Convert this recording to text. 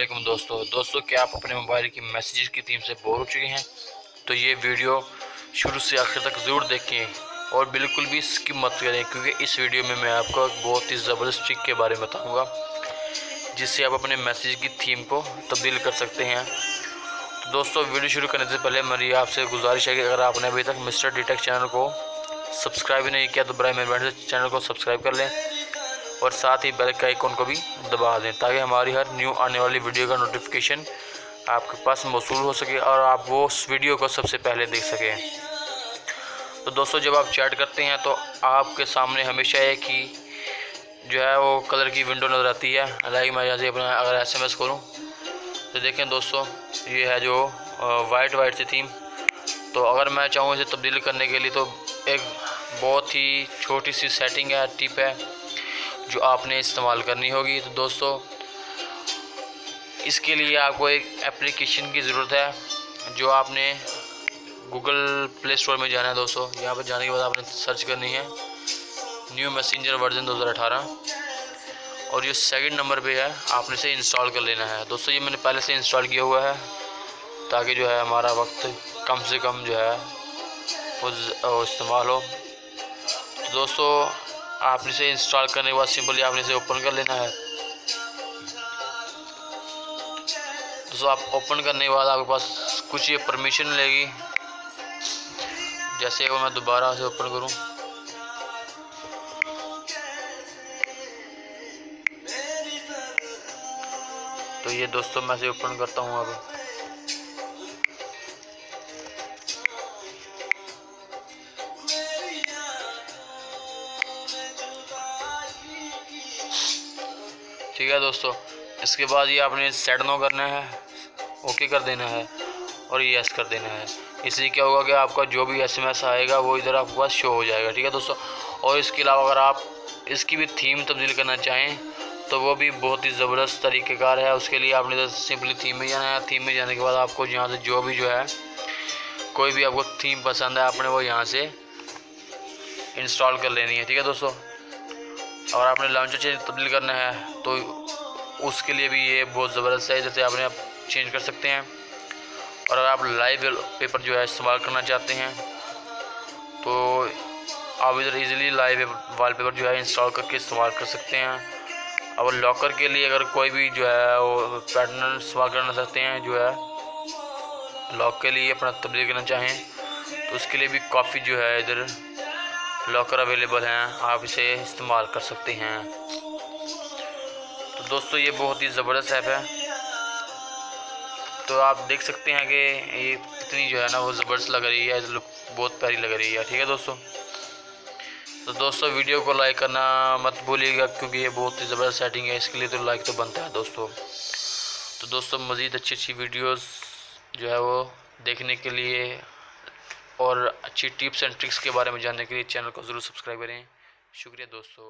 वालेकुम दोस्तों क्या आप अपने मोबाइल की मैसेजेस की थीम से बोर हो चुके हैं? तो ये वीडियो शुरू से आखिर तक ज़रूर देखें और बिल्कुल भी स्किप मत करें, क्योंकि इस वीडियो में मैं आपको एक बहुत ही ज़बरदस्त ट्रिक के बारे में बताऊंगा जिससे आप अपने मैसेज की थीम को तब्दील कर सकते हैं। तो दोस्तों, वीडियो शुरू करने से पहले मेरी आपसे गुजारिश है कि अगर आपने अभी तक मिस्टर डी टेक चैनल को सब्सक्राइब नहीं किया तो बराए मेहरबानी से चैनल को सब्सक्राइब कर लें और साथ ही बेल के आइकन को भी दबा दें ताकि हमारी हर न्यू आने वाली वीडियो का नोटिफिकेशन आपके पास मौसूल हो सके और आप वो उस वीडियो को सबसे पहले देख सकें। तो दोस्तों, जब आप चैट करते हैं तो आपके सामने हमेशा एक ही जो है वो कलर की विंडो नज़र आती है। लाइक मैं यहाँ से अपना अगर SMS खोलूँ तो देखें दोस्तों, ये है जो वाइट सी थीम। तो अगर मैं चाहूँ इसे तब्दील करने के लिए तो एक बहुत ही छोटी सी सेटिंग है, टिप है जो आपने इस्तेमाल करनी होगी। तो दोस्तों, इसके लिए आपको एक एप्लीकेशन की ज़रूरत है जो आपने गूगल प्ले स्टोर में जाना है। दोस्तों, यहाँ पर जाने के बाद आपने सर्च करनी है न्यू मैसेंजर वर्जन 2018 और ये सेकंड नंबर पे है, आपने इसे इंस्टॉल कर लेना है। दोस्तों, ये मैंने पहले से इंस्टॉल किया हुआ है ताकि जो है हमारा वक्त कम से कम जो है वो इस्तेमाल हो। तो दोस्तों, आपने इसे इंस्टॉल करने के बाद सिंपली आपने इसे ओपन कर लेना है। दोस्तों, आप ओपन करने के बाद आपके पास कुछ ये परमिशन मिलेगी। जैसे अगर मैं दोबारा से ओपन करूं तो ये दोस्तों मैं इसे ओपन करता हूं अब। ठीक है दोस्तों, इसके बाद ये आपने सेट नो करना है, ओके कर देना है और यस कर देना है। इससे क्या होगा कि आपका जो भी SMS आएगा वो इधर आपके पास शो हो जाएगा। ठीक है दोस्तों, और इसके अलावा अगर आप इसकी भी थीम तब्दील करना चाहें तो वो भी बहुत ही ज़बरदस्त तरीक़ेकार है। उसके लिए आपने तो सिंपली थीम में जाना है। थीम में जाने के बाद आपको यहाँ से जो है कोई भी आपको थीम पसंद है आपने वो यहाँ से इंस्टॉल कर लेनी है। ठीक है दोस्तों, और आपने लॉन्चर चेंज तब्दील करना है तो उसके लिए भी ये बहुत ज़बरदस्त है, जैसे आपने आप चेंज कर सकते हैं। और अगर आप लाइव पेपर जो है इस्तेमाल करना चाहते हैं तो आप इधर इजीली लाइव वॉलपेपर जो है इंस्टॉल करके इस्तेमाल कर सकते हैं। और लॉकर के लिए अगर कोई भी जो है वो पैटर्न इस्तेमाल करना चाहते हैं, जो है लॉक के लिए अपना तब्दील करना चाहें तो उसके लिए भी काफ़ी जो है इधर लॉकर अवेलेबल हैं, आप इसे इस्तेमाल कर सकते हैं। तो दोस्तों, ये बहुत ही ज़बरदस्त ऐप है। तो आप देख सकते हैं कि ये कितनी जो है ना वो ज़बरदस्त लग रही है, बहुत प्यारी लग रही है। ठीक है दोस्तों, तो दोस्तों वीडियो को लाइक करना मत भूलिएगा क्योंकि ये बहुत ही ज़बरदस्त सेटिंग है, इसके लिए तो लाइक तो बनता है दोस्तों। तो दोस्तों, मज़ीद अच्छी वीडियोस जो है वो देखने के लिए और अच्छी टिप्स एंड ट्रिक्स के बारे में जानने के लिए चैनल को ज़रूर सब्सक्राइब करें। शुक्रिया दोस्तों।